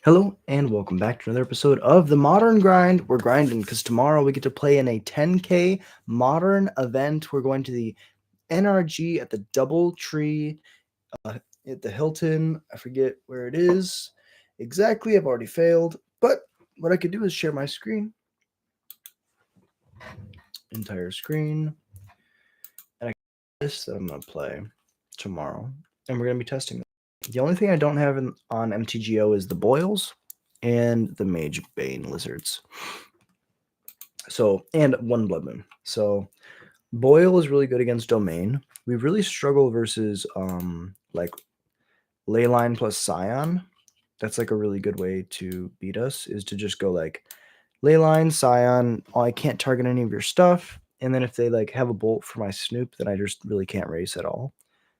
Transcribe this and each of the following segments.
Hello and welcome back to another episode of the Modern Grind. We're grinding because tomorrow we get to play in a 10K modern event. We're going to the NRG at the Doubletree at the Hilton. I forget where it is exactly. I've already failed, but what I could do is share my screen, entire screen, and I this that I'm going to play tomorrow, and we're going to be testing. The only thing I don't have on mtgo is the boils and the mage bane lizards. So, and one blood moon. So, boil is really good against domain. We really struggle versus like leyline plus scion. That's like a really good way to beat us, is to just go like leyline, scion. Oh, I can't target any of your stuff. And then if they like have a bolt for my snoop, then I just really can't race at all.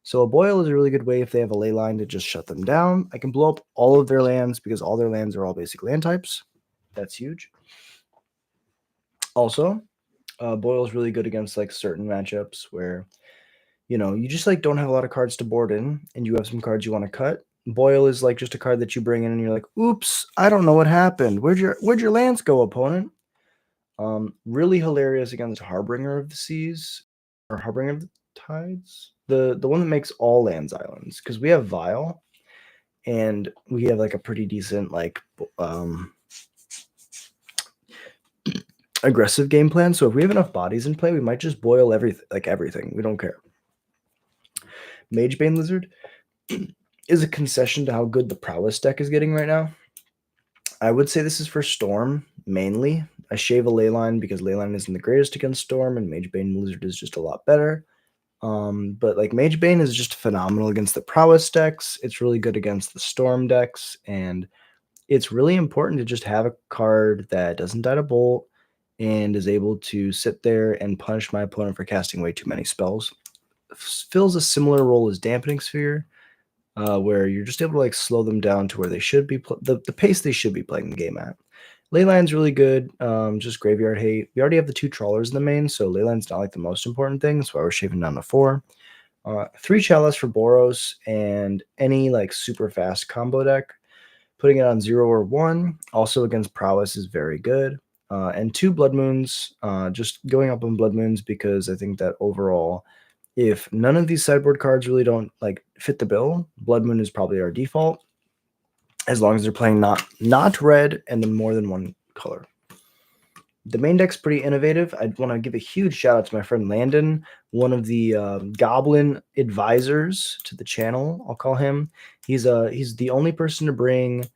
So a boil is a really good way if they have a ley line to just shut them down. I can blow up all of their lands because all their lands are all basic land types. That's huge. Also, boil is really good against like certain matchups where you just like don't have a lot of cards to board in, and you have some cards you want to cut. Boil is like just a card that you bring in, and you're like, "Oops, I don't know what happened. Where'd your lands go, opponent?" Really hilarious against Harbinger of the Seas or Harbinger of the Tides, the one that makes all lands islands, because we have Vile, and we have like a pretty decent like aggressive game plan. So if we have enough bodies in play, we might just boil everything. We don't care. Magebane Lizard is a concession to how good the Prowess deck is getting right now. I would say this is for Storm mainly. I shave a Leyline because Leyline isn't the greatest against Storm, and Magebane Lizard is just a lot better. But like Magebane is just phenomenal against the Prowess decks. It's really good against the Storm decks, and it's really important to just have a card that doesn't die to bolt and is able to sit there and punish my opponent for casting way too many spells. Fills a similar role as Dampening Sphere, where you're just able to like slow them down to where they should be, the pace they should be playing the game at. Leyline's really good, just graveyard hate. We already have the 2 trawlers in the main, so Leyline's not like the most important thing. That's why we're shaving down to 4. 3 Chalice for Boros, and any like super fast combo deck. Putting it on 0 or 1, also against Prowess, is very good. And 2 Blood Moons, just going up on Blood Moons because I think that overall, if none of these sideboard cards really don't like fit the bill, Blood Moon is probably our default, as long as they're playing not red and then more than one color. The main deck's pretty innovative. I want to give a huge shout out to my friend Landon, one of the Goblin advisors to the channel. I'll call him. He's the only person to bring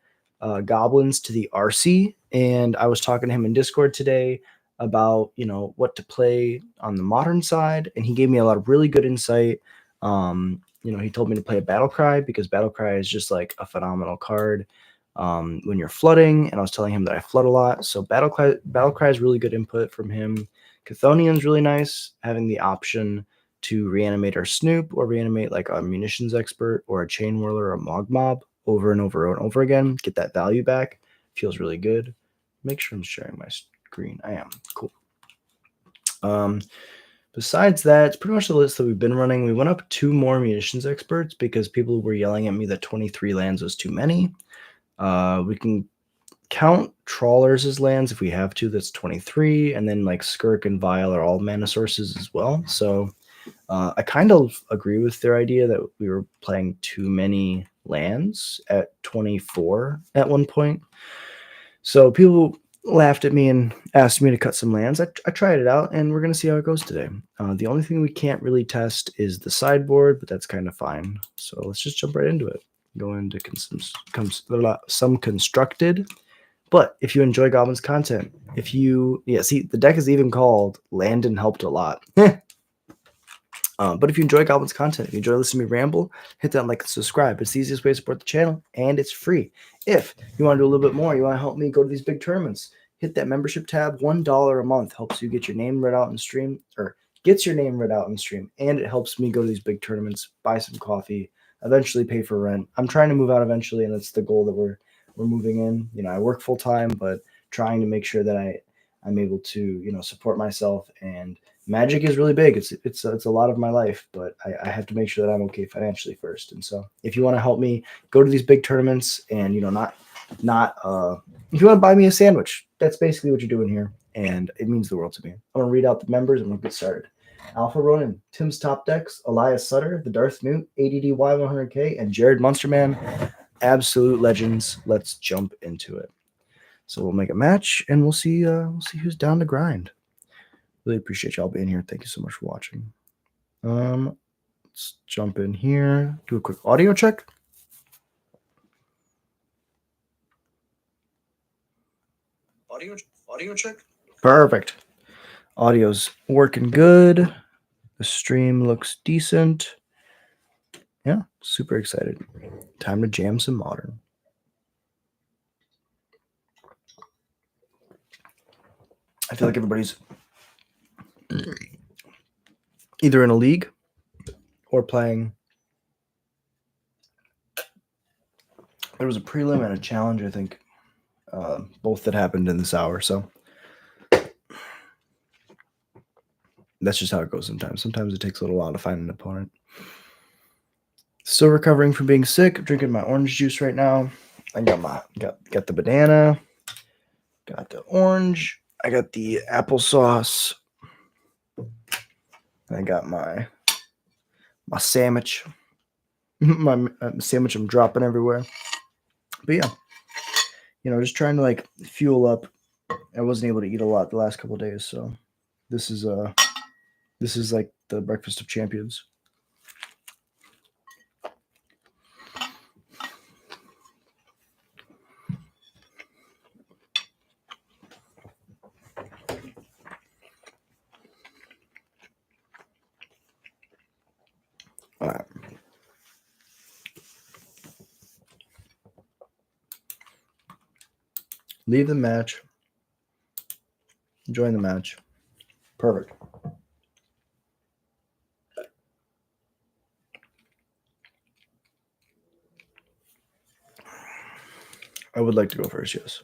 goblins to the RC, and I was talking to him in Discord today about what to play on the modern side, and he gave me a lot of really good insight. He told me to play a Battle Cry because Battle Cry is just like a phenomenal card when you're flooding, and I was telling him that I flood a lot. So Battle Cry is really good input from him. Chthonian's really nice, having the option to reanimate our Snoop or reanimate like a Munitions Expert or a Chain Whirler or a Mog Mob over and over and over again. Get that value back. Feels really good. Make sure I'm sharing my screen. I am. Cool. Besides that, it's pretty much the list that we've been running. We went up 2 more Munitions Experts because people were yelling at me that 23 lands was too many. We can count trawlers as lands if we have to. That's 23, and then like Skirk and Vile are all mana sources as well. So I kind of agree with their idea that we were playing too many lands at 24 at one point. So people laughed at me and asked me to cut some lands. I tried it out, and we're going to see how it goes today. The only thing we can't really test is the sideboard, but that's kind of fine. So let's just jump right into it. Go into some constructed. But if you enjoy Goblin's content, the deck is even called Landon Helped a Lot. But if you enjoy Goblin's content, if you enjoy listening to me ramble, hit that like and subscribe. It's the easiest way to support the channel, and it's free. If you want to do a little bit more, you want to help me go to these big tournaments, hit that membership tab. $1 a month helps you get your name read out in stream, or gets your name read out in stream, and it helps me go to these big tournaments, buy some coffee, eventually pay for rent. I'm trying to move out eventually, and that's the goal that we're moving in. I work full time, but trying to make sure that I'm able to support myself. And Magic is really big. It's a lot of my life, but I have to make sure that I'm okay financially first. And so if you want to help me go to these big tournaments and not not if you want to buy me a sandwich, that's basically what you're doing here, and it means the world to me. I'm gonna read out the members and we'll get started. Alpha Ronin, Tim's Top Decks, Elias Sutter, the Darth Newt, ADDY100K, and Jared Munsterman. Absolute legends. Let's jump into it. So we'll make a match and we'll see who's down to grind. Really appreciate y'all being here. Thank you so much for watching. Let's jump in here. Do a quick audio check. Audio check. Perfect. Audio's working good. The stream looks decent. Yeah, super excited. Time to jam some Modern. I feel like everybody's either in a league or playing. There was a prelim and a challenge, I think, both that happened in this hour. So that's just how it goes sometimes. Sometimes it takes a little while to find an opponent. Still recovering from being sick. I'm drinking my orange juice right now. I got the banana, got the orange, I got the applesauce. I got my sandwich. My sandwich I'm dropping everywhere. But yeah, just trying to like fuel up. I wasn't able to eat a lot the last couple of days, so this is like the breakfast of champions. All right. Leave the match. Join the match. Perfect. I would like to go first, yes.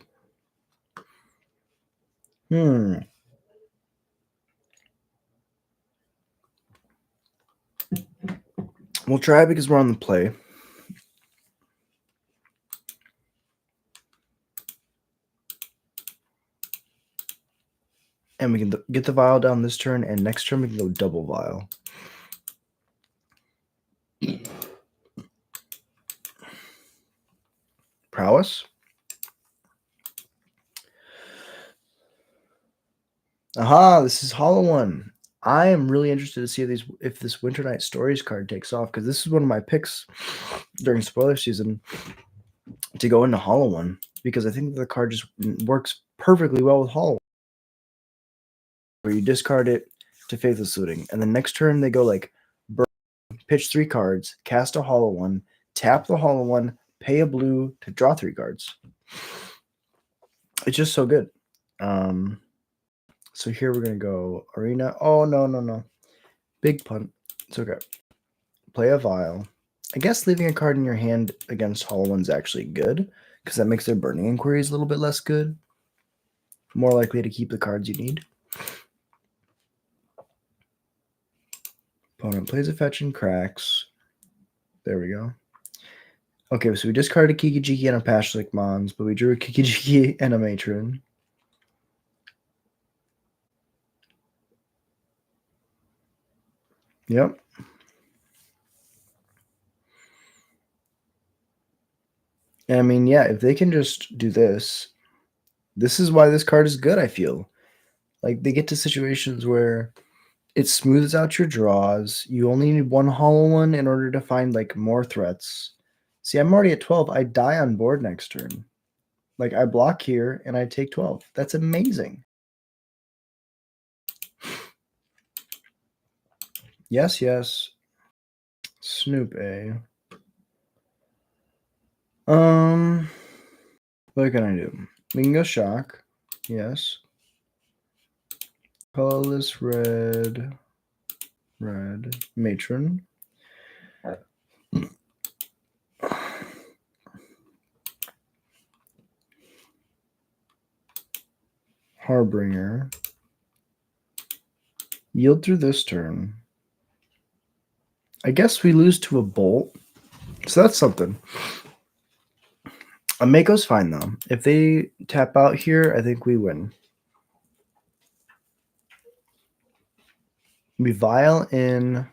We'll try because we're on the play. And we can get the vial down this turn, and next turn we can go double vial. Prowess. Aha, this is Hollow One. I am really interested to see if this Winter Night Stories card takes off, because this is one of my picks during spoiler season to go into Hollow One, because I think the card just works perfectly well with Hollow One. Where you discard it to Faithless Looting, and the next turn they go like burn, pitch 3 cards, cast a Hollow One, tap the Hollow One, pay a blue to draw 3 cards. It's just so good. So here we're gonna go Arena. Oh no. Big punt. It's okay. Play a vial. I guess leaving a card in your hand against Hollow One's actually good, because that makes their burning inquiries a little bit less good. More likely to keep the cards you need. Opponent plays a fetch and cracks. There we go. Okay, so we discarded a Kiki-Jiki and a Pashlik Mons, but we drew a Kiki-Jiki and a Matron. Yep. And I mean, yeah, if they can just do this, this is why this card is good, I feel. Like, they get to situations where it smooths out your draws. You only need one Hollow One in order to find, like, more threats. See, I'm already at 12. I die on board next turn. Like, I block here, and I take 12. That's amazing. Yes. Snoop A. What can I do? We can go Shock. Yes. Colorless red. Matron. Harbinger. Yield through this turn. I guess we lose to a Bolt. So that's something. A Mako's fine though. If they tap out here, I think we win. We vial in.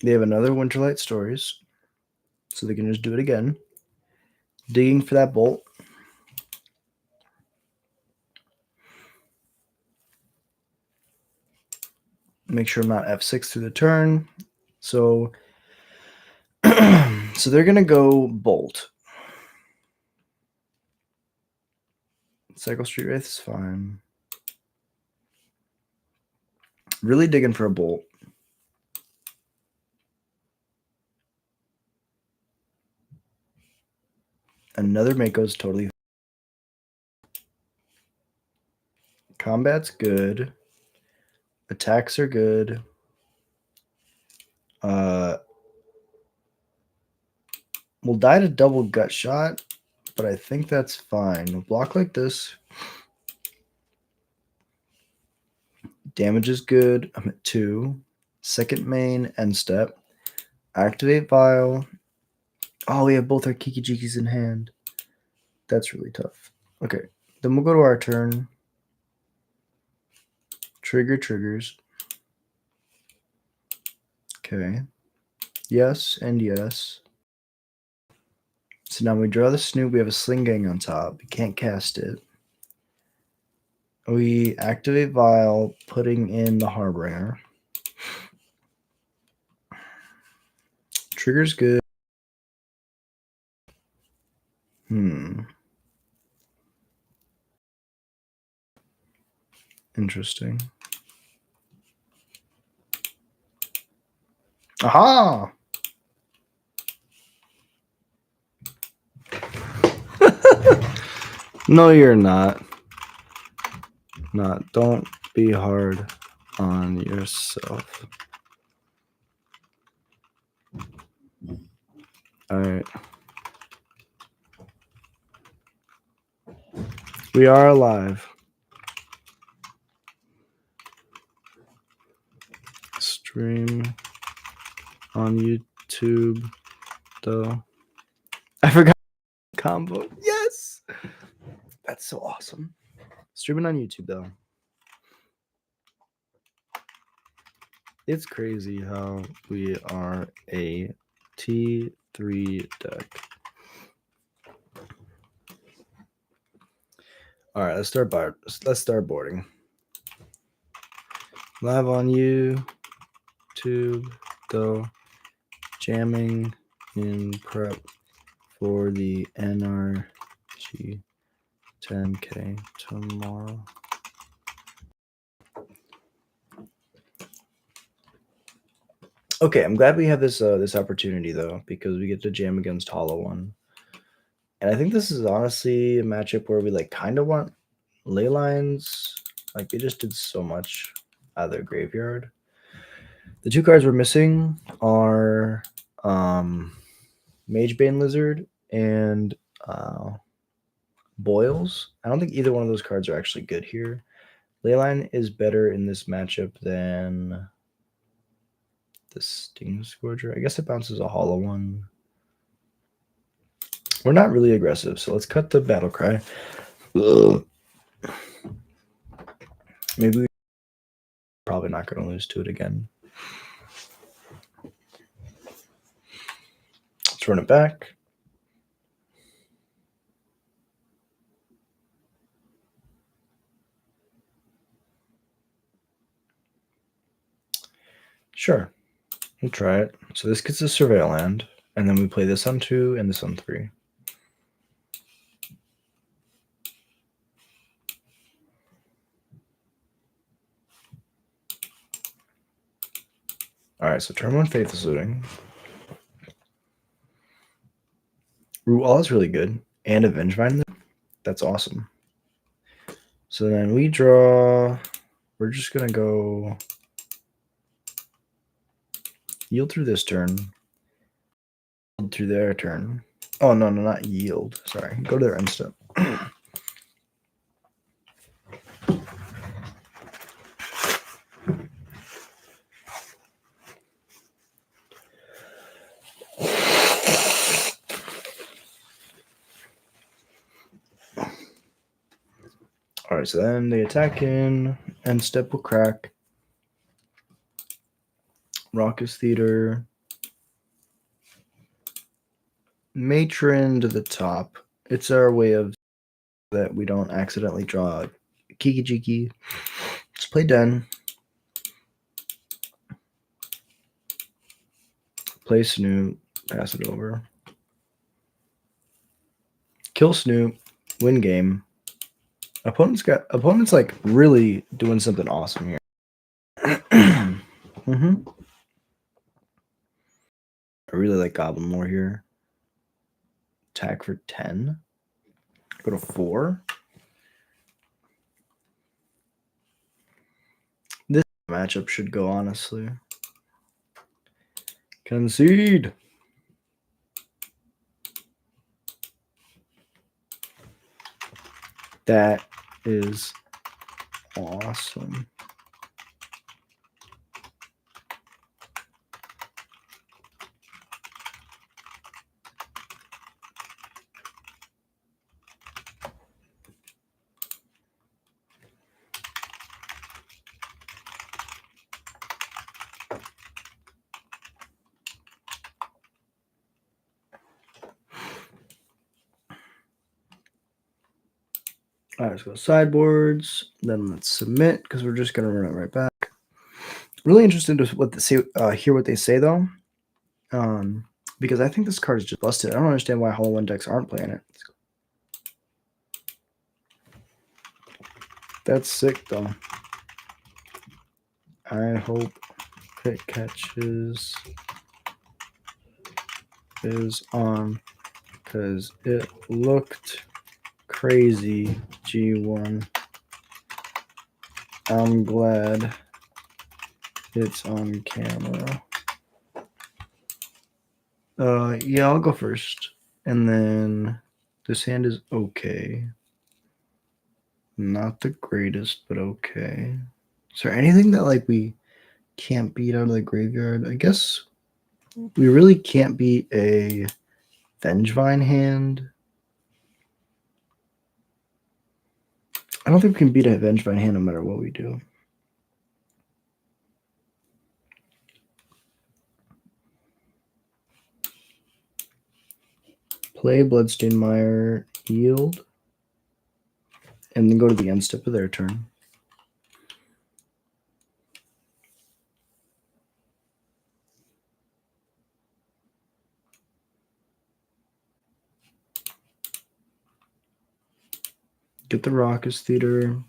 They have another Winterlight Stories, so they can just do it again. Digging for that bolt. Make sure I'm not F6 through the turn. So, so they're gonna go bolt. Cycle Street Wraith is fine. Really digging for a bolt. Another Mako's totally. Combat's good. Attacks are good. We'll die to double gut shot, but I think that's fine. We'll block like this. Damage is good. I'm at 2. Second main, end step. Activate Vial. Oh, we have both our Kiki Jikis in hand. That's really tough. Okay, then we'll go to our turn. Trigger triggers. Okay. Yes and yes. So now we draw the Snoop. We have a Sling Gang on top. We can't cast it. We activate Vial, putting in the Harbinger. Trigger's good. Interesting. Aha! No, you're not. Don't be hard on yourself. All right. We are alive. Stream on YouTube, though. I forgot combo. Yes! That's so awesome. Streaming on YouTube, though. It's crazy how we are a T3 deck. All right, let's start boarding. Live on YouTube, though. Jamming in prep for the NRG 10K tomorrow. Okay, I'm glad we have this this opportunity though, because we get to jam against Hollow One. And I think this is honestly a matchup where we like kind of want ley lines. Like they just did so much out of their graveyard. The two cards we're missing are Magebane Lizard and Boils. I don't think either one of those cards are actually good here. Leyline is better in this matchup than the Sting Scourger. I guess it bounces a Hollow One. We're not really aggressive, so let's cut the Battle Cry. Ugh. Maybe we're probably not going to lose to it again. Let's run it back. Sure. We'll try it. So this gets a Surveil land, and then we play this on 2 and this on 3. All right, so turn 1 Faithless Looting. Root Wall is really good, and Avenge Vine. That's awesome. So then we draw. We're just gonna go yield through this turn. Yield through their turn. Oh no, not yield. Sorry, go to their end step. Alright, so then they attack in, end step will crack. Raucous Theater. Matron to the top. It's our way of that we don't accidentally draw Kiki Jiki. Let's play Den. Play Snoop. Pass it over. Kill Snoop. Win game. Opponent's like really doing something awesome here. I really like Goblin Lore here. Attack for 10. Go to 4. This matchup should go, honestly. Concede. That is awesome. All right, let's go sideboards. Then let's submit because we're just gonna run it right back. Really interested to hear what they say though, because I think this card is just busted. I don't understand why Hollow One decks aren't playing it. That's sick though. I hope it catches is on because it looked crazy. G1. I'm glad it's on camera. Yeah, I'll go first. And then this hand is okay. Not the greatest, but okay. Is there anything that like we can't beat out of the graveyard? I guess we really can't beat a Vengevine hand. I don't think we can beat a Vengevine hand no matter what we do. Play Bloodstained Mire, yield, and then go to the end step of their turn. Get the Raucous Theater.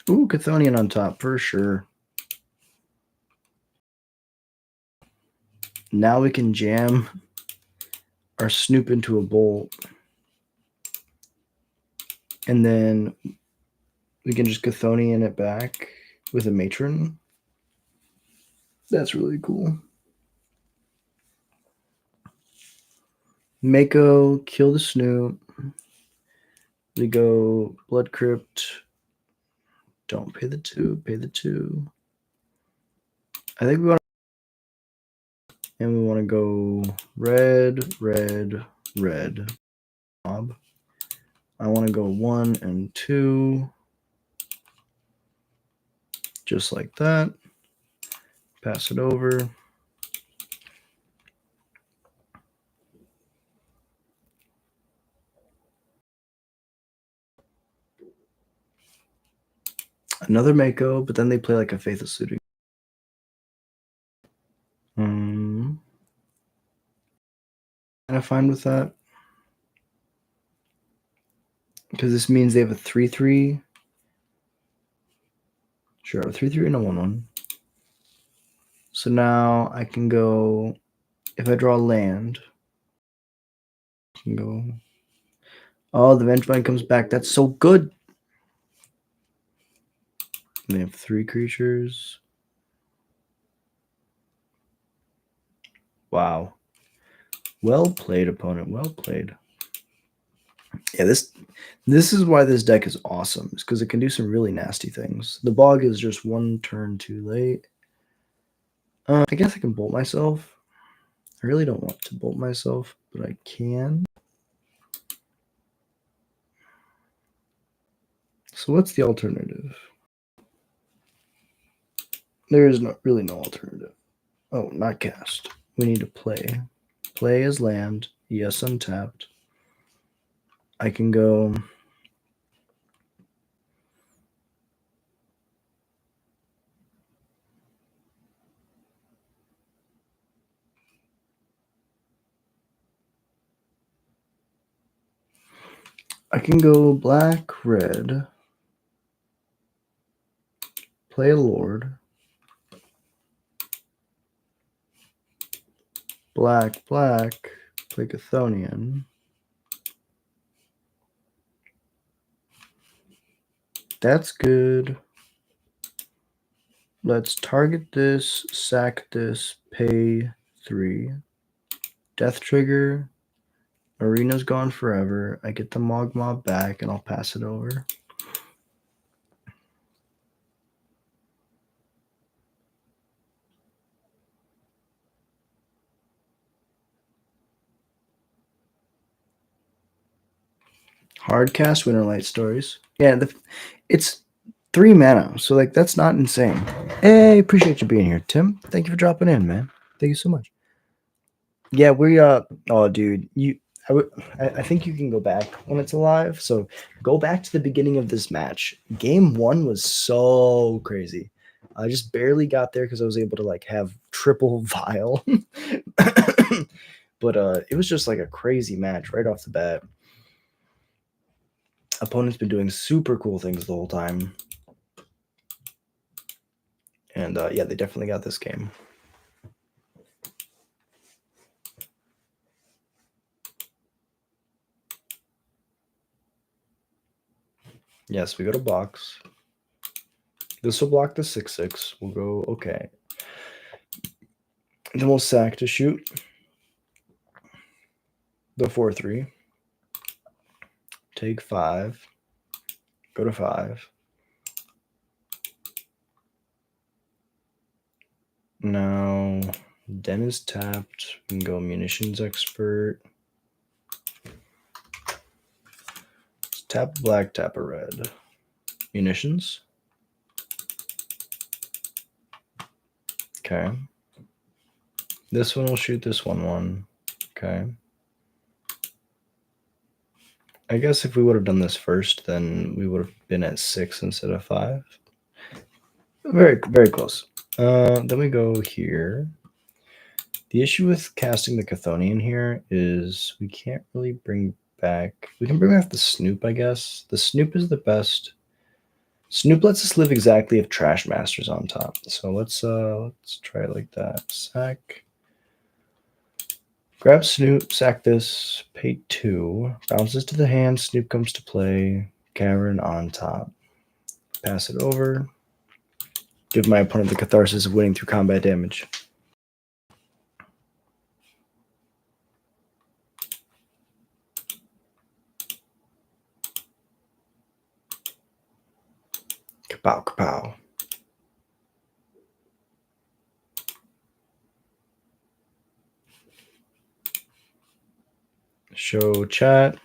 Ooh, Chthonian on top for sure. Now we can jam our Snoop into a bolt. And then we can just Chthonian it back with a Matron. That's really cool. Mako, kill the Snoop. We go Blood Crypt. Don't pay the 2, pay the 2. I think we want to, and we want to go red, red, red. Mob. I want to go 1 and 2. Just like that. Pass it over. Another Mako, but then they play like a Faithless Looting. Kind of fine with that. Because this means they have a 3/3. Sure, a 3/3 and a 1/1. So now I can go, if I draw land, I can go. Oh, the Vengevine comes back. That's so good. And they have 3 creatures. Wow. Well played, opponent. Well played. Yeah, this is why this deck is awesome. It's because it can do some really nasty things. The Bog is just 1 turn too late. I guess I can bolt myself. I really don't want to bolt myself, but I can. So what's the alternative? There is really no alternative. Oh, not cast. We need to play. Play as land. Yes, untapped. I can go. I can go black, red. Play a lord. Black, black. Play Chthonian. That's good. Let's target this, sack this, pay 3. Death trigger. Arena's gone forever. I get the Mogma back and I'll pass it over. Hardcast Winterlight Stories. Yeah, it's 3 mana, so like that's not insane. Hey, appreciate you being here, Tim. Thank you for dropping in, man. Thank you so much. Yeah, we oh dude, I think you can go back when it's alive. So go back to the beginning of this match. Game 1 was so crazy. I just barely got there because I was able to like have triple vial. But it was just like a crazy match right off the bat. Opponent's been doing super cool things the whole time. And yeah, they definitely got this game. Yes, we go to box. This will block the 6/6. We'll go okay. Then we'll sack to shoot the 4/3. Take 5. Go to 5. Now Den is tapped. We can go munitions expert. Let's tap black, tap a red. Munitions. Okay. This one will shoot this 1/1. Okay. I guess if we would have done this first, then we would have been at 6 instead of 5. Very, very close. Then we go here. The issue with casting the Chthonian here is we can't really bring back... We can bring back the Snoop, I guess. The Snoop is the best. Snoop lets us live exactly if Trash Master's on top. So let's try it like that. Sack. Grab Snoop, sack this, pay 2. Bounces to the hand, Snoop comes to play. Karen on top. Pass it over. Give my opponent the catharsis of winning through combat damage. Kapow, kapow. Show chat.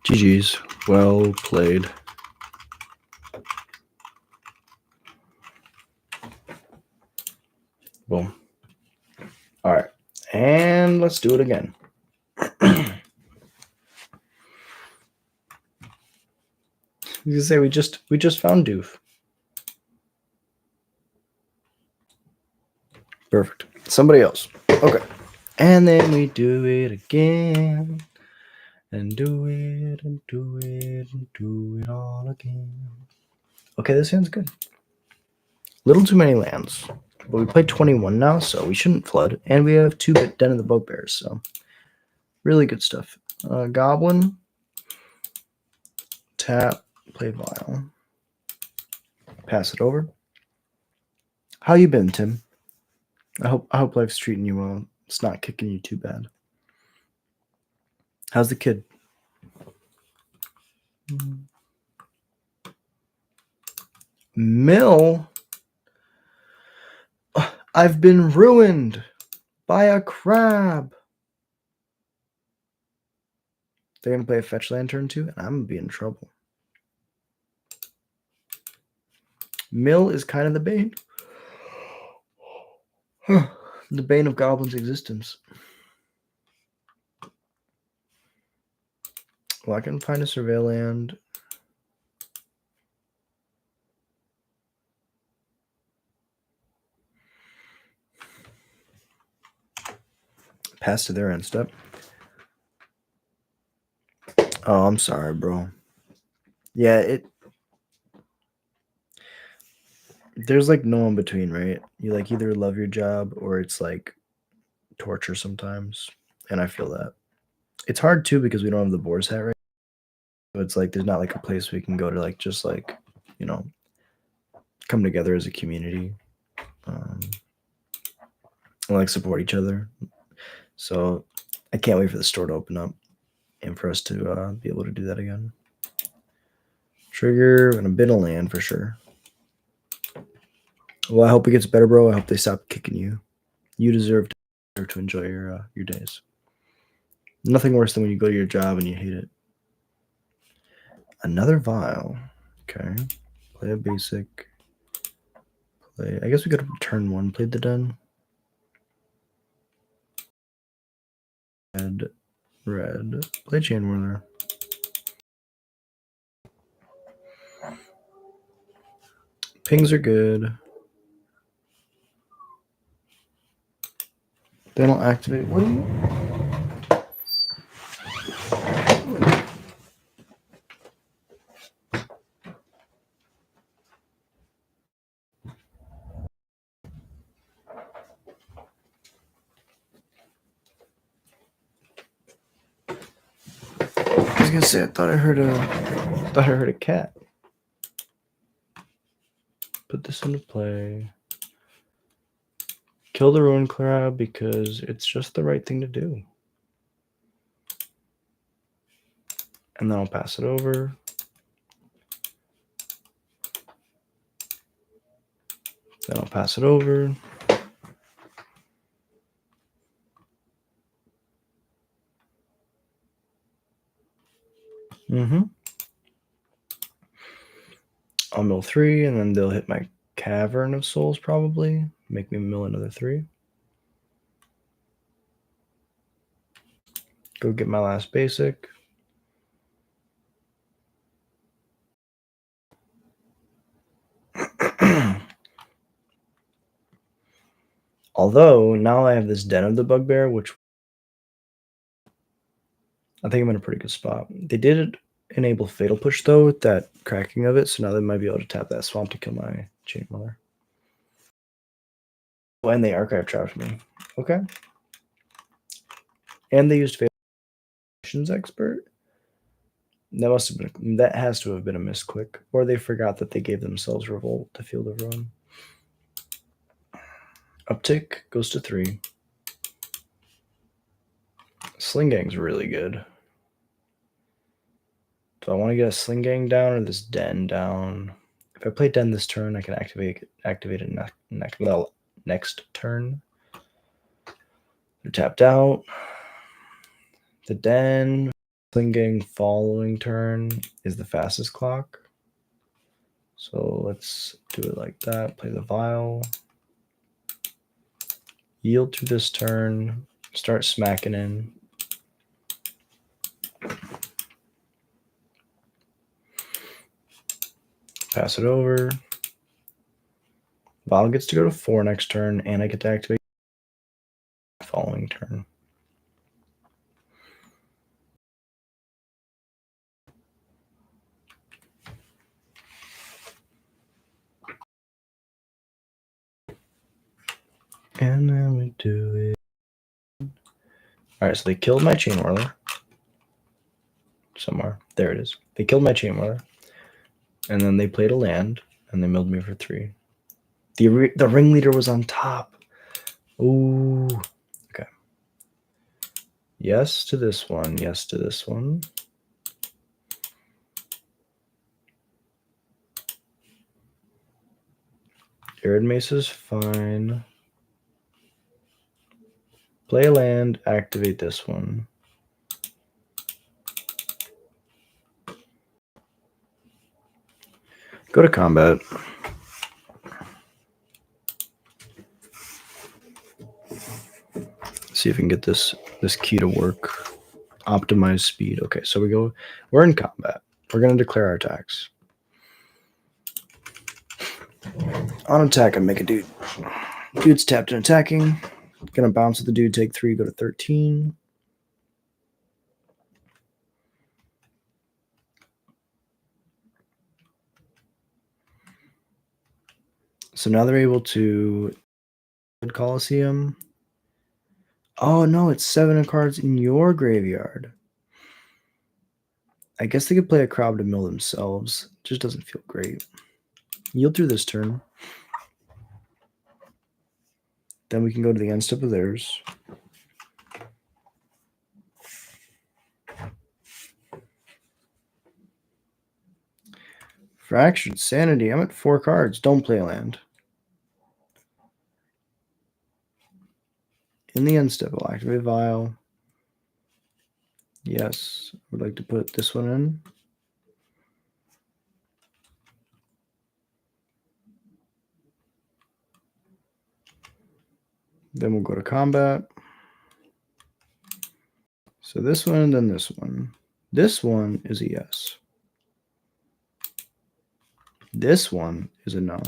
GG's. Well played. Boom. All right. And let's do it again. You can say we just found Doof. Perfect. Somebody else. Okay. And then we do it again. And do it and do it and do it all again. Okay, this hand's good. Little too many lands. But we played 21 now, so we shouldn't flood. And we have 2-bit Den of the Bugbears, so really good stuff. Goblin. Tap. Play Vial. Pass it over. How you been, Tim? I hope life's treating you well. It's not kicking you too bad. How's the kid? Mill? I've been ruined by a crab. They're going to play a fetch land turn 2, and I'm going to be in trouble. Mill is kind of the bane. The bane of Goblin's existence. Well, I can find a survey land. Pass to their end step. Oh, I'm sorry, bro. Yeah, there's like no in between, right? You like either love your job or it's like torture sometimes. And I feel that. It's hard too because we don't have the boar's hat right. So it's like there's not like a place we can go to like just like, you know, come together as a community. And like support each other. So I can't wait for the store to open up and for us to be able to do that again. Trigger, gonna bid a land for sure. Well, I hope it gets better, bro. I hope they stop kicking you. You deserve to enjoy your days. Nothing worse than when you go to your job and you hate it. Another vial. Okay. Play a basic. Play. I guess we could have turn 1 played the den. Red. Play Chain Whirler. Pings are good. They don't activate. What do you? I was gonna say I thought I heard a cat. Put this into play. Kill the Ruin Crab because it's just the right thing to do. And then I'll pass it over. Then I'll pass it over. I'll mill 3, and then they'll hit my Cavern of Souls probably. Make me mill another 3. Go get my last basic. Although, now I have this Den of the Bugbear, which I think I'm in a pretty good spot. They did enable Fatal Push, though, with that cracking of it, so now they might be able to tap that Swamp to kill my Chain Mother. Oh, and they Archive trapped me. Okay. And they used Fatal Push Expert. That has to have been a misclick, or they forgot that they gave themselves Revolt to Field of Ruin. Uptick goes to 3. Sling Gang's really good. Do I want to get a Sling Gang down or this Den down? If I play Den this turn, I can activate it next turn. They're tapped out. The Den, Sling Gang following turn is the fastest clock. So let's do it like that. Play the Vial. Yield through this turn. Start smacking in. Pass it over. Vial gets to go to 4 next turn, and I get to activate following turn. And then we do it. All right, so they killed my Chain Whirler. Somewhere. There it is. They killed my Chain Whirler. And then they played a land, and they milled me for 3. The ringleader was on top. Ooh. Okay. Yes to this one. Yes to this one. Arid Mace is fine. Play a land, activate this one. Go to combat. See if we can get this key to work. Optimize speed. Okay, so we're in combat. We're gonna declare our attacks. On attack, I make a dude. Dude's tapped and attacking. Gonna bounce with the dude, take 3, go to 13. So now they're able to Coliseum. Oh no, it's 7 of cards in your graveyard. I guess they could play a crowd to mill themselves. It just doesn't feel great. Yield through this turn. Then we can go to the end step of theirs. Fractured Sanity. I'm at 4 cards. Don't play land. In the end step, I'll activate Vial. Yes, I would like to put this one in. Then we'll go to combat. So this one and then this one. This one is a yes. This one is a no.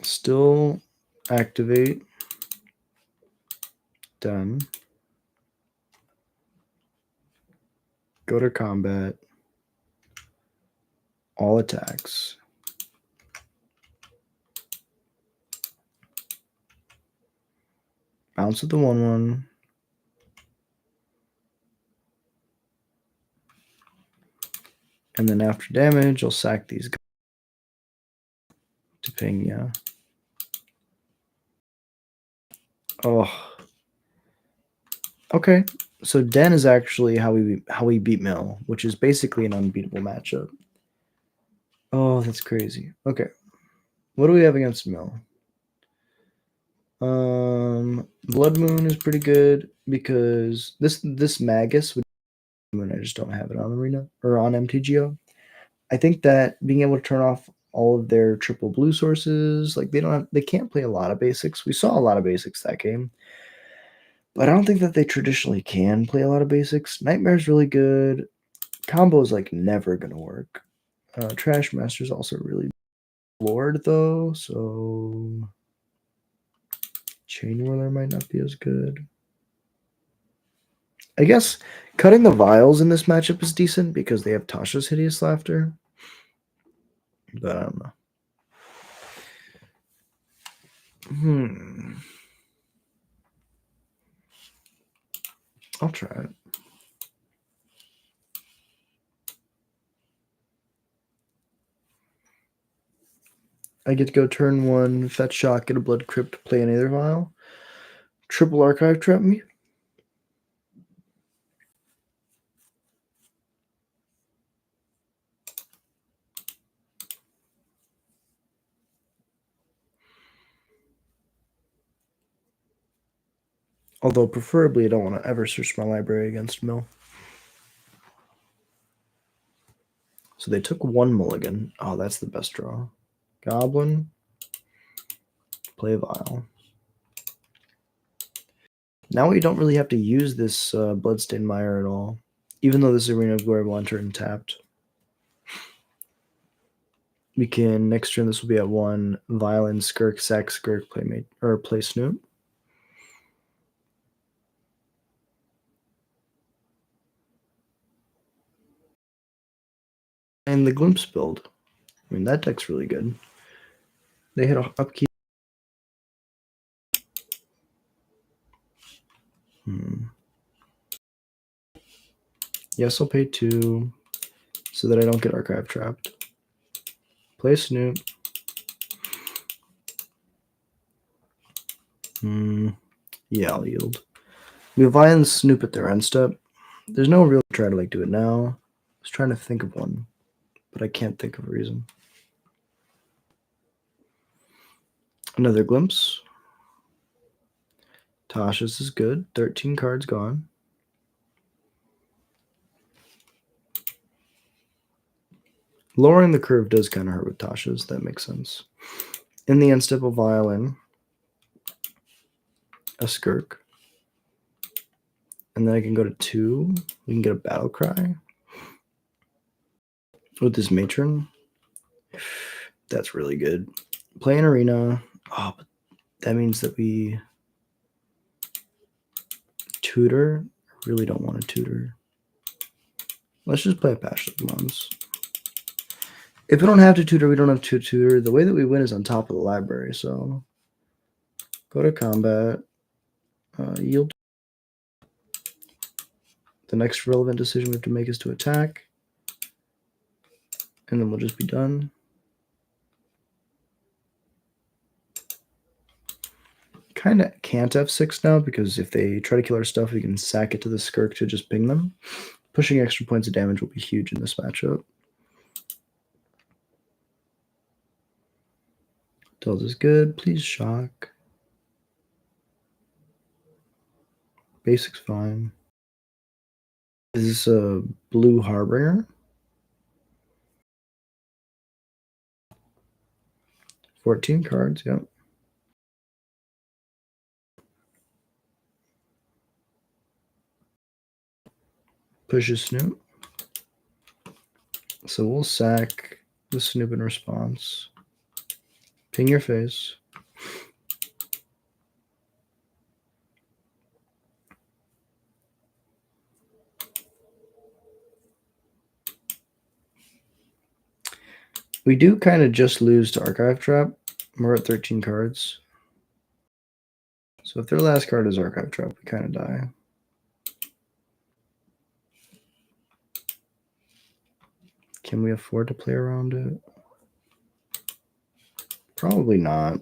Still activate. Done. Go to combat. All attacks. Bounce with the 1/1. And then after damage, I'll sack these guys to ping, yeah. Oh. Okay. So Den is actually how we beat Mill, which is basically an unbeatable matchup. Oh, that's crazy. Okay. What do we have against Mill? Blood Moon is pretty good because this Magus would Moon, I just don't have it on Arena or on MTGO. I think that being able to turn off all of their triple blue sources, like they can't play a lot of basics. We saw a lot of basics that game. But I don't think that they traditionally can play a lot of basics. Nightmare's really good. Combo is like never gonna work. Trash Master's also really floored though, so Chain Whirler might not be as good. I guess cutting the vials in this matchup is decent because they have Tasha's Hideous Laughter. But I don't know. I'll try it. I get to go turn 1, fetch shock, get a blood crypt, play an Aether Vial. Triple archive trap me. Although preferably I don't want to ever search my library against Mill. So they took 1 mulligan. Oh, that's the best draw. Goblin. Play Vial. Now we don't really have to use this Bloodstained Mire at all. Even though this Arena of Glory will enter and tapped. We can, next turn this will be at 1. Violin, Skirk, sack Skirk, Playmate, or play Snoop. And the Glimpse build. I mean, that deck's really good. They hit a upkeep. Yes, I'll pay 2 so that I don't get archive trapped. Play Snoop. Yeah, I'll yield. We have Violin Snoop at their end step. There's no real try to do it now. I was trying to think of one, but I can't think of a reason. Another Glimpse. Tasha's is good. 13 cards gone. Lowering the curve does kind of hurt with Tasha's. That makes sense. In the end step of violin, a skirk. And then I can go to 2. We can get a battle cry. With this matron. That's really good. Play an arena. Oh, but that means that we tutor. I really don't want to tutor. Let's just play a Passionate Moms. If we don't have to tutor, we don't have to tutor. The way that we win is on top of the library. So go to combat. Yield. The next relevant decision we have to make is to attack. And then we'll just be done. Kind of can't F6 now, because if they try to kill our stuff, we can sack it to the skirk to just ping them. Pushing extra points of damage will be huge in this matchup. Tells is good. Please shock. Basic's fine. Is this a blue Harbinger? 14 cards, yep. Push a Snoop. So we'll sack the Snoop in response. Ping your face. We do kind of just lose to Archive Trap. We're at 13 cards. So if their last card is Archive Trap, we kind of die. Can we afford to play around it? Probably not.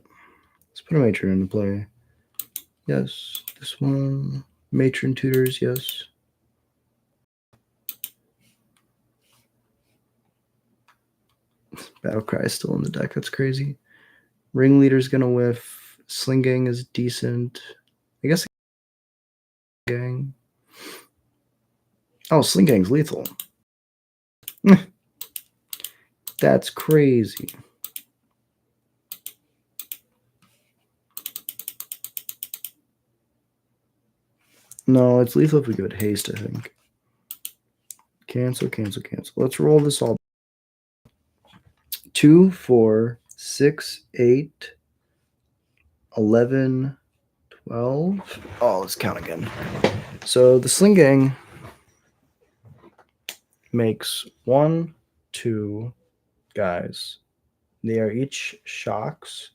Let's put a Matron into play. Yes. This one. Matron tutors, yes. Battlecry is still in the deck. That's crazy. Ringleader's gonna whiff. Sling Gang is decent. I guess Gang. Oh, Sling Gang's lethal. That's crazy. No, it's lethal if we go to haste, I think. Cancel, cancel, cancel. Let's roll this all. 2, 4, 6, 8, 11, 12. Oh, let's count again. So the Sling Gang makes 1, 2 guys. They are each shocks.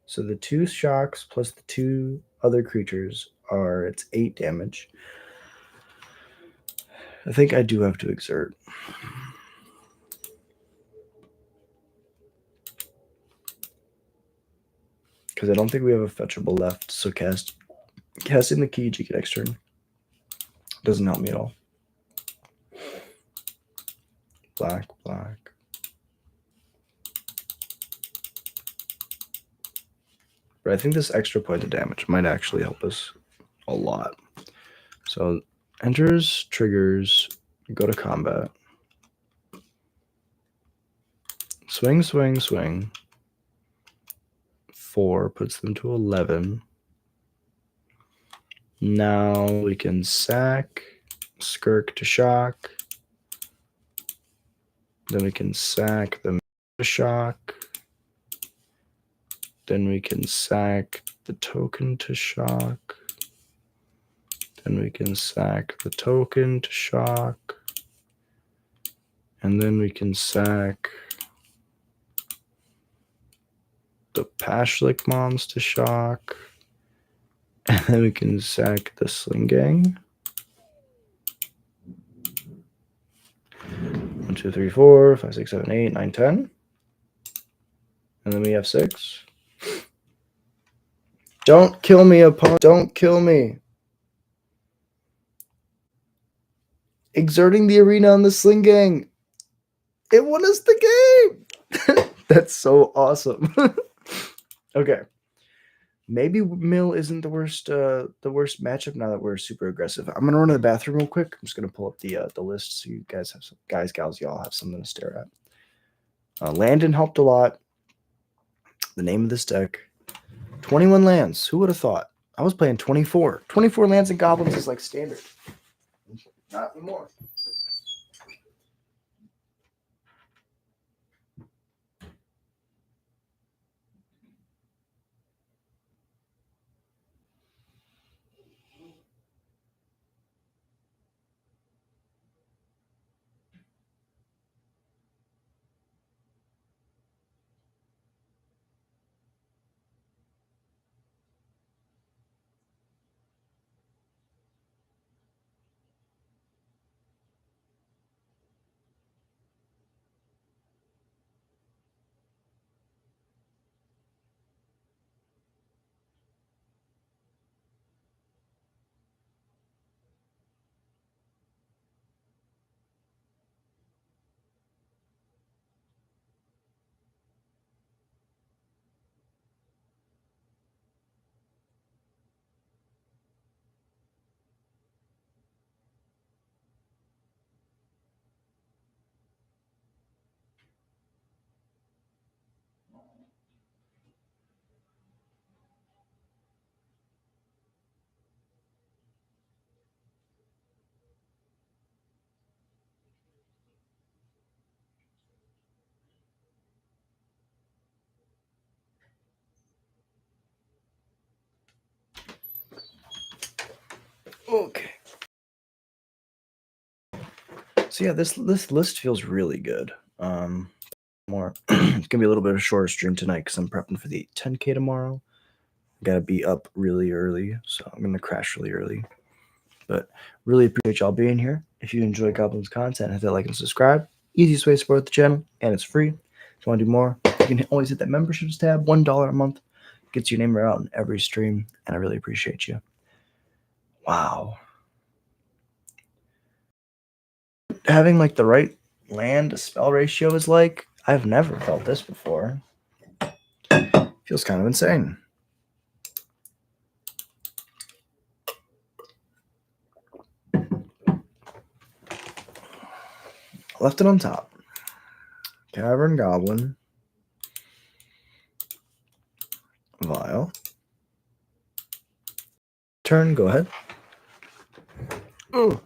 So the 2 shocks plus the 2 other creatures are, it's 8 damage. I think I do have to exert. Because I don't think we have a fetchable left. So casting the key to get next turn doesn't help me at all. Black, black. But I think this extra point of damage might actually help us a lot. So enters, triggers, go to combat. Swing, swing, swing. 4 puts them to 11. Now we can sack, skirk to shock. Then we can sack the shock. Then we can sack the token to shock. Then we can sack the token to shock. And then we can sack the Pashlik Moms to shock. And then we can sack the Sling Gang. 1, 2, 3, 4, 5, 6, 7, 8, 9, 10. And then we have 6. Don't kill me, opponent. Don't kill me. Exerting the arena on the Sling Gang. It won us the game. That's so awesome. Okay. Maybe Mill isn't the worst matchup now that we're super aggressive. I'm gonna run to the bathroom real quick. I'm just gonna pull up the list so you guys have some gals, y'all have something to stare at. Landon helped a lot. The name of this deck, 21 lands. Who would have thought? I was playing 24. 24 lands and goblins is like standard. Not anymore. Okay. So yeah, this list feels really good. More. It's gonna be a little bit of a shorter stream tonight because I'm prepping for the 10K tomorrow. Gotta be up really early, so I'm gonna crash really early. But really appreciate y'all being here. If you enjoy Goblins content, hit that like and subscribe. Easiest way to support the channel, and it's free. If you want to do more, you can always hit that memberships tab. $1 a month gets your name right out in every stream, and I really appreciate you. Wow. Having like the right land to spell ratio is like, I've never felt this before. Feels kind of insane. Left it on top. Cavern Goblin. Vial. Turn, go ahead. Ooh.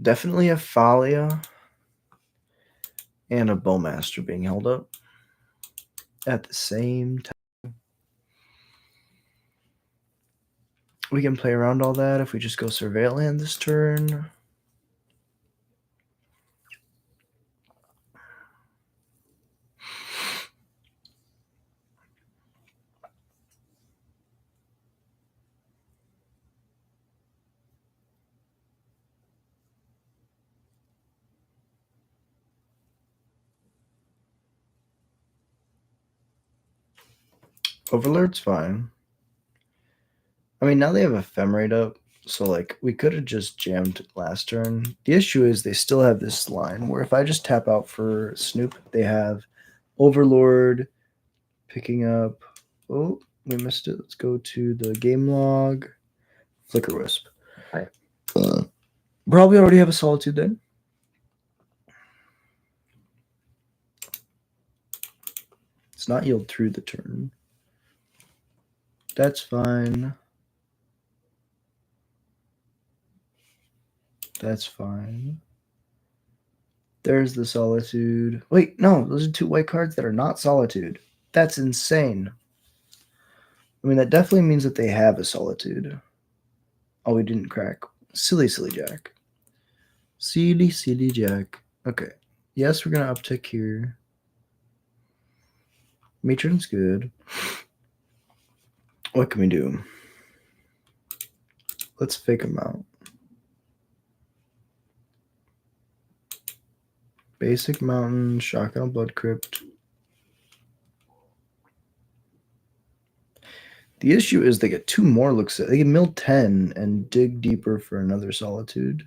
Definitely a Thalia and a Bowmaster being held up at the same time. We can play around all that if we just go Surveil Land this turn. Overlord's fine. I mean, now they have Ephemerate up, so like we could have just jammed last turn. The issue is they still have this line where if I just tap out for Snoop, they have Overlord picking up. Oh, we missed it. Let's go to the game log. Flicker Wisp. Probably already have a Solitude then. It's not yield through the turn. That's fine. That's fine. There's the Solitude. Wait, no, those are two white cards that are not Solitude. That's insane. I mean, that definitely means that they have a Solitude. Oh, we didn't crack. Silly, silly Jack. Silly, silly Jack. Okay. Yes, we're going to uptick here. Matron's good. What can we do? Let's fake them out. Basic Mountain, Shotgun Blood Crypt. The issue is they get two more looks at. They can mill 10 and dig deeper for another Solitude.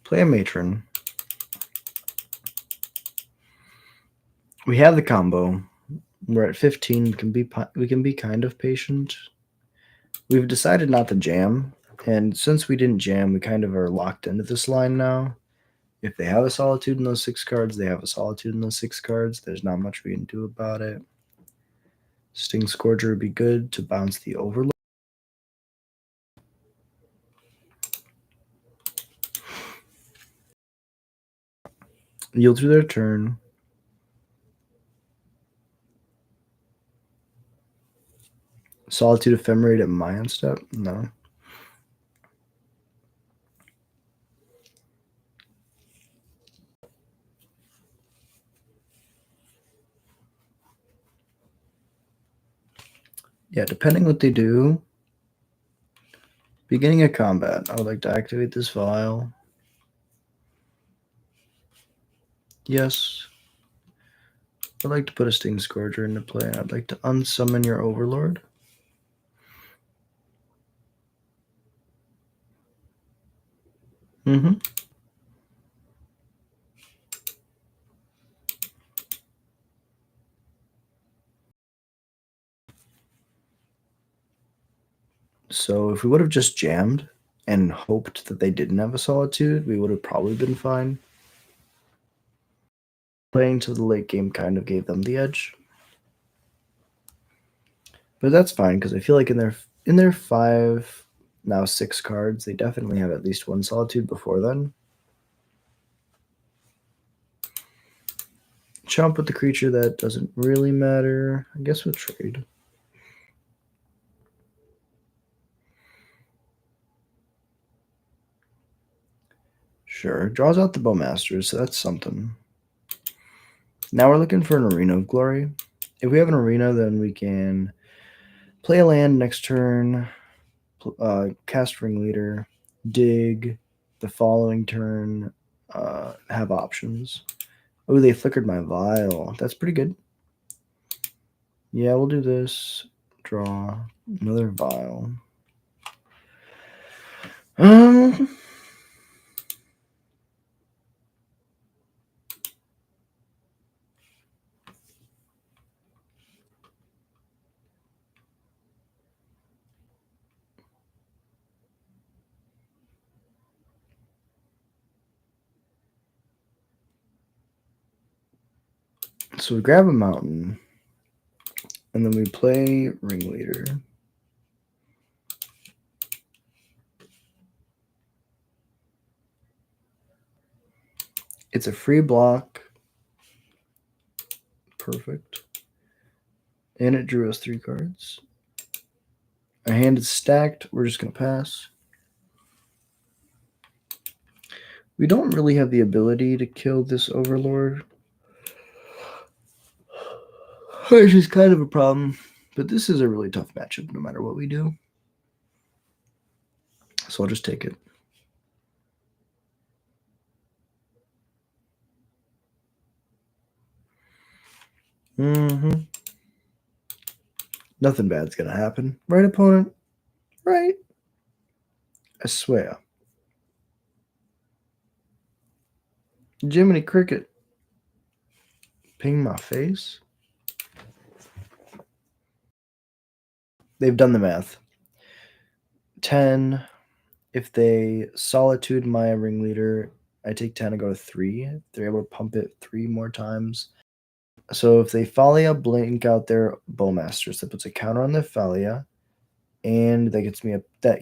Play a matron. We have the combo. We're at 15. We can be kind of patient. We've decided not to jam, and since we didn't jam, we kind of are locked into this line now. If they have a solitude in those 6 cards, they have a solitude in those 6 cards. There's not much we can do about it. Sting Scourger would be good to bounce the Overlord. Yield through their turn. Solitude Ephemerate at my end step? No. Yeah, depending what they do. Beginning of combat. I would like to activate this vial. Yes. I'd like to put a Sting Scourger into play. I'd like to unsummon your Overlord. Mm-hmm. So if we would have just jammed and hoped that they didn't have a Solitude, we would have probably been fine. Playing to the late game kind of gave them the edge. But that's fine, because I feel like in their 5, now 6 cards, they definitely have at least one Solitude before then. Chomp with the creature that doesn't really matter. I guess we'll trade. Sure. Draws out the Bowmasters, so that's something. Now we're looking for an Arena of Glory. If we have an Arena, then we can play a land next turn, cast Ringleader, dig the following turn, have options. Oh, they flickered my vial. That's pretty good. Yeah, we'll do this. Draw another vial. So we grab a mountain, and then we play Ringleader. It's a free block. Perfect. And it drew us 3 cards. Our hand is stacked. We're just going to pass. We don't really have the ability to kill this Overlord, which is kind of a problem. But this is a really tough matchup no matter what we do. So I'll just take it. Mm-hmm. Nothing bad's going to happen. Right, opponent? Right. I swear. Jiminy Cricket. Ping my face? They've done the math. 10. If they Solitude my Ringleader, I take 10 and go to 3. They're able to pump it 3 more times. So if they Thalia blink out their Bowmasters, that puts a counter on their Thalia, and that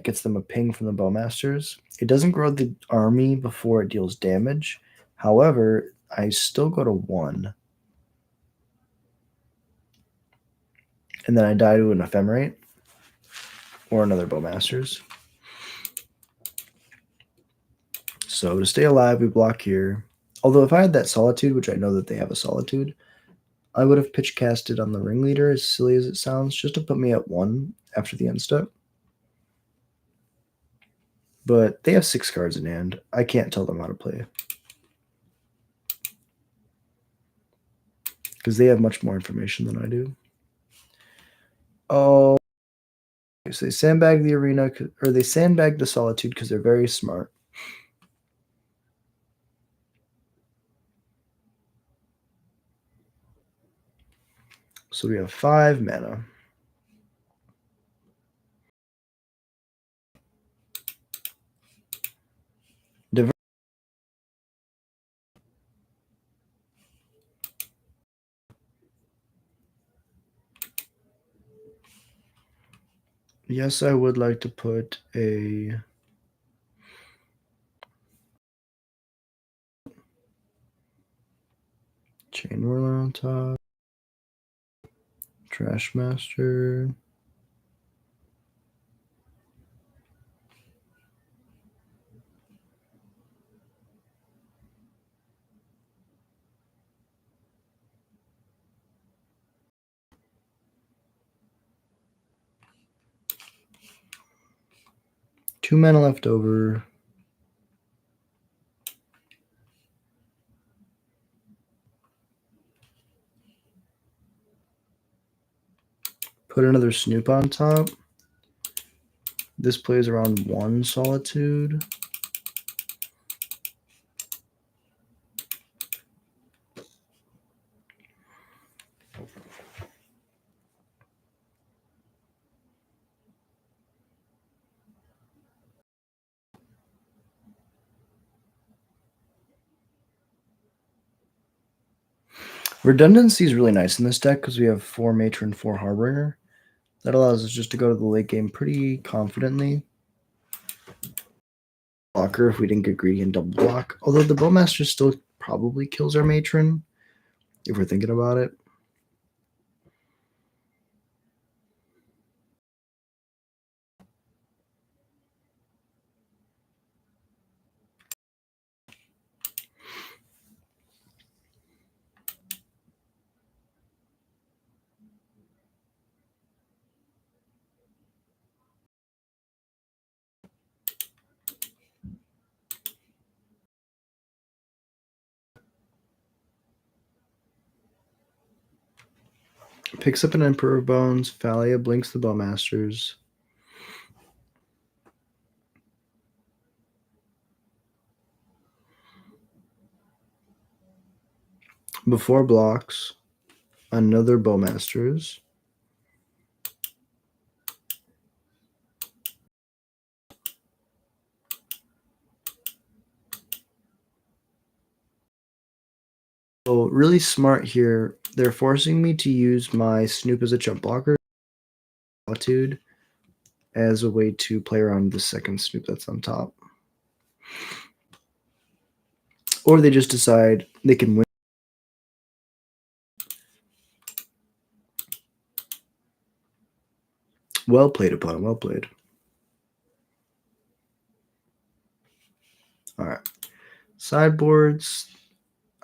gets them a ping from the Bowmasters. It doesn't grow the army before it deals damage. However, I still go to 1. And then I die to an Ephemerate or another Bowmasters. So to stay alive, we block here. Although if I had that Solitude, which I know that they have a Solitude, I would have pitch casted on the Ringleader, as silly as it sounds, just to put me at 1 after the end step. But they have 6 cards in hand. I can't tell them how to play. Because they have much more information than I do. Oh, so they sandbag the Arena, or they sandbag the Solitude because they're very smart. So we have 5 mana. Yes, I would like to put a Chain Whirler on top. Trash Master. Two mana left over. Put another Snoop on top. This plays around 1 Solitude. Redundancy is really nice in this deck because we have 4 Matron, 4 Harbinger. That allows us just to go to the late game pretty confidently. Blocker if we didn't get greedy and double block. Although the Bowmaster still probably kills our Matron if we're thinking about it. Picks up an Emperor Bones. Phalia blinks the Bowmasters. Before blocks, another Bowmasters. So really smart here. They're forcing me to use my Snoop as a jump blocker, Solitude, as a way to play around the second Snoop that's on top. Or they just decide they can win. Well played, opponent. Well played. All right. Sideboards.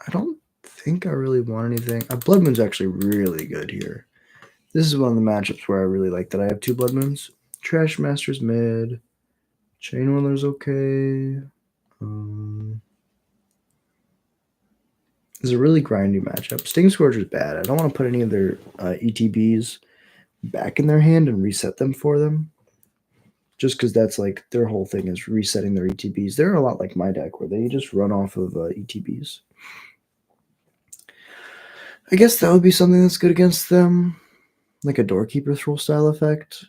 I don't think I really want anything. Blood Moon's actually really good here. This is one of the matchups where I really like that I have 2 Blood Moons. Trash Master's mid. Chain Whirler's okay. This is a really grindy matchup. Sting Scourger's bad. I don't want to put any of their ETBs back in their hand and reset them for them. Just because that's like their whole thing is resetting their ETBs. They're a lot like my deck where they just run off of ETBs. I guess that would be something that's good against them. Like a Doorkeeper Thrall style effect.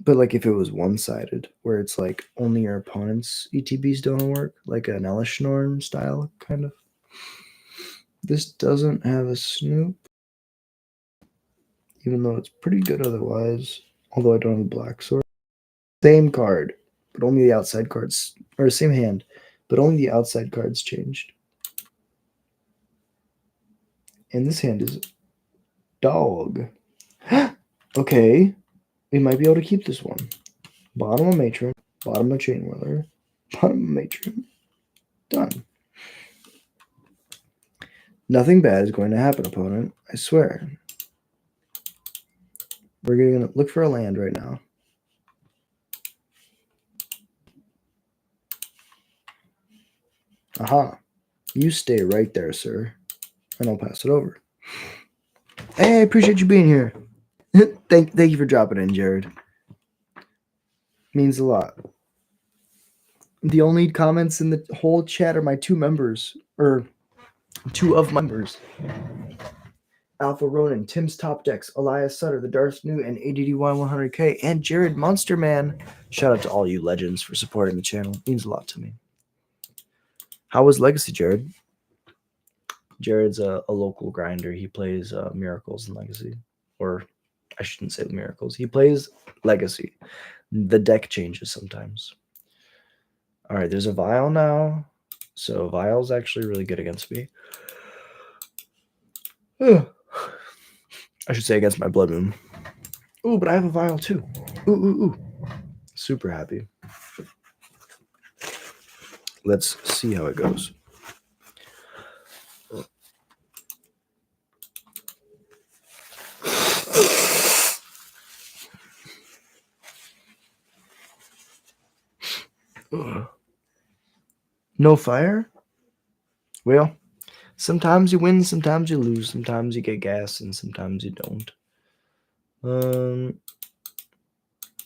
But like if it was one-sided, where it's like only your opponent's ETBs don't work, like an Elish Norn style kind of. This doesn't have a Snoop, even though it's pretty good otherwise. Although I don't have a Black Sword. Same card, but only the outside cards, or same hand, but only the outside cards changed. And this hand is dog. Okay, we might be able to keep this one. Bottom of Matron, bottom of Chain Whirler, bottom of Matron. Done. Nothing bad is going to happen, opponent. I swear. We're going to look for a land right now. Aha. You stay right there, sir. And I'll pass it over. Hey, I appreciate you being here. Thank you for dropping in, Jared. Means a lot. The only comments in the whole chat are my 2 members, or 2 of members. Alpha Ronin, Tim's Top Decks, Elias Sutter, The Darth New, and ADDY100K, and Jared Monsterman. Shout out to all you legends for supporting the channel. It means a lot to me. How was Legacy, Jared? Jared's a local grinder. He plays Miracles and Legacy. Or I shouldn't say Miracles. He plays Legacy. The deck changes sometimes. All right, there's a Vial now. So Vial's actually really good against me. I should say against my Blood Moon. Ooh, but I have a Vial too. Ooh. Super happy. Let's see how it goes. No fire? Well, sometimes you win, sometimes you lose, sometimes you get gas, and sometimes you don't.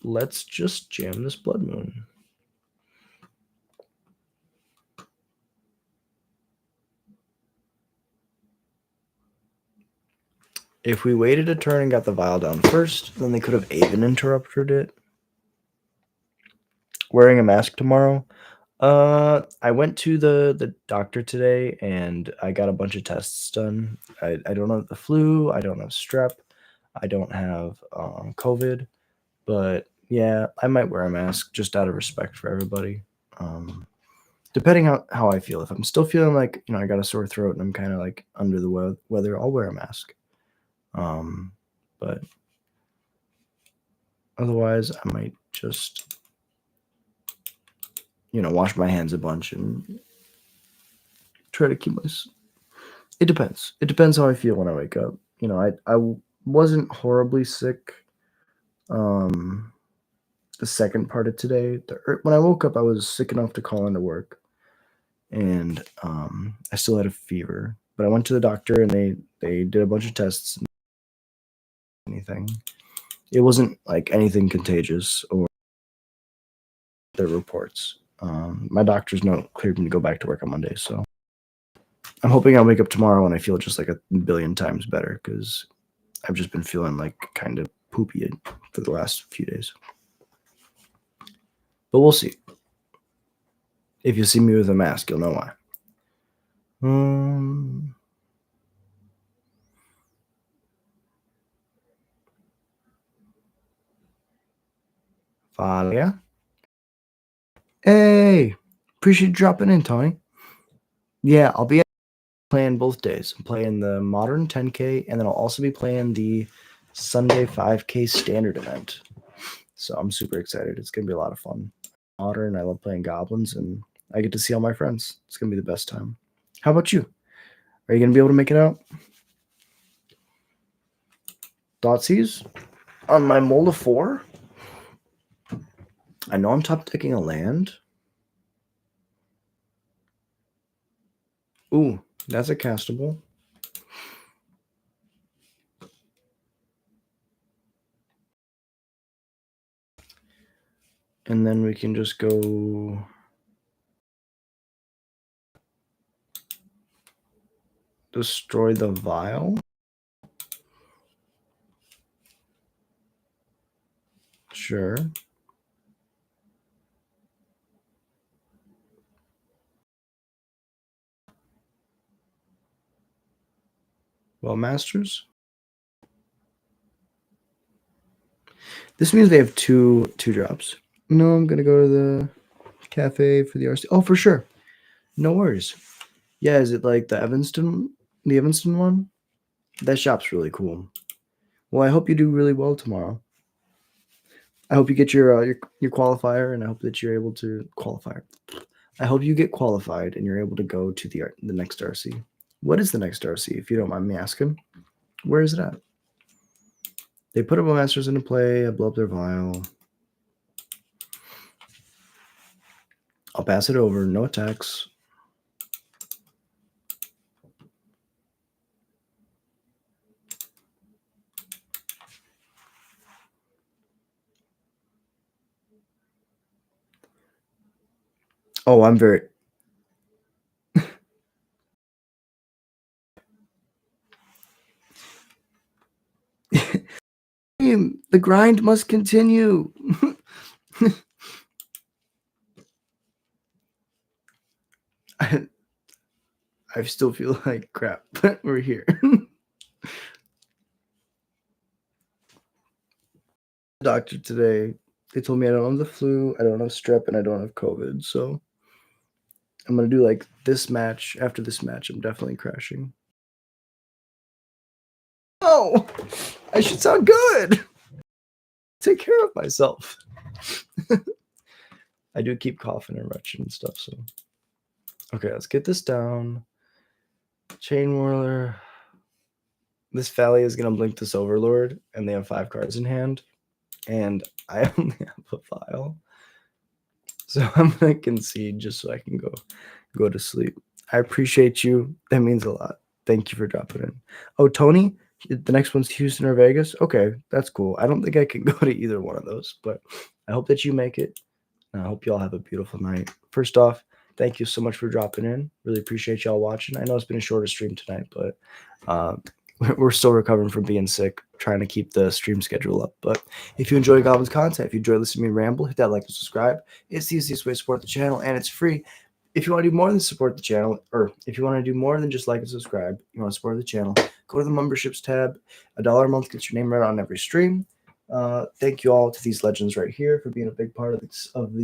Let's just jam this Blood Moon. If we waited a turn and got the Vial down first, then they could have even interrupted it. Wearing a mask tomorrow? I went to the doctor today and I got a bunch of tests done. I don't have the flu, I don't have strep, I don't have COVID, but yeah, I might wear a mask just out of respect for everybody. Depending how I feel. If I'm still feeling like, I got a sore throat and I'm kind of like under the weather, I'll wear a mask. But otherwise, I might just, wash my hands a bunch and try to keep my. It depends. It depends how I feel when I wake up. I wasn't horribly sick. The second part of today, when I woke up, I was sick enough to call into work, and I still had a fever. But I went to the doctor, and they did a bunch of tests. Anything. It wasn't like anything contagious or their reports. My doctor's note cleared me to go back to work on Monday, so I'm hoping I'll wake up tomorrow and I feel just like a billion times better because I've just been feeling like kind of poopy for the last few days. But we'll see. If you see me with a mask, you'll know why. Valia. Hey, appreciate you dropping in, Tony. Yeah, I'll be playing both days. I'm playing the Modern 10K, and then I'll also be playing the Sunday 5K standard event. So I'm super excited. It's going to be a lot of fun. Modern, I love playing goblins, and I get to see all my friends. It's going to be the best time. How about you? Are you going to be able to make it out? Thoughtseize? On my Mold of 4? I know I'm top decking a land. Ooh, that's a castable. And then we can just go destroy the vial. Sure. Well, Masters. This means they have two drops. No, I'm gonna go to the cafe for the RC. Oh, for sure. No worries. Yeah, is it like the Evanston one? That shop's really cool. Well, I hope you do really well tomorrow. I hope you get your qualifier, and I hope that you're able to qualify. I hope you get qualified and you're able to go to the next RC. What is the next RC, if you don't mind me asking? Where is it at? They put up a Masters into play. I blow up their vial. I'll pass it over. No attacks. Oh, I'm very... stream. The grind must continue. I still feel like crap, but we're here. Doctor today, they told me I don't have the flu, I don't have strep, and I don't have COVID. So I'm gonna do like this match. After this match, I'm definitely crashing. Oh, I should sound good. Take care of myself. I do keep coughing and retching and stuff. So okay, let's get this down. Chain Whirler. This Valley is gonna blink this Overlord, and they have 5 cards in hand, and I only have a file. So I'm gonna concede just so I can go to sleep. I appreciate you. That means a lot. Thank you for dropping in. Oh, Tony, the next one's Houston or Vegas. Okay, that's cool. I don't think I can go to either one of those, but I hope that you make it. And I hope you all have a beautiful night. First off, thank you so much for dropping in. Really appreciate y'all watching. I know it's been a shorter stream tonight, but we're still recovering from being sick, trying to keep the stream schedule up. But if you enjoy Goblin's content, if you enjoy listening to me ramble, hit that like and subscribe. It's the easiest way to support the channel, and it's free. If you want to do more than support the channel, or if you want to do more than just like and subscribe, you want to support the channel, go to the memberships tab. $1 a month gets your name read on every stream. Thank you all to these legends right here for being a big part of the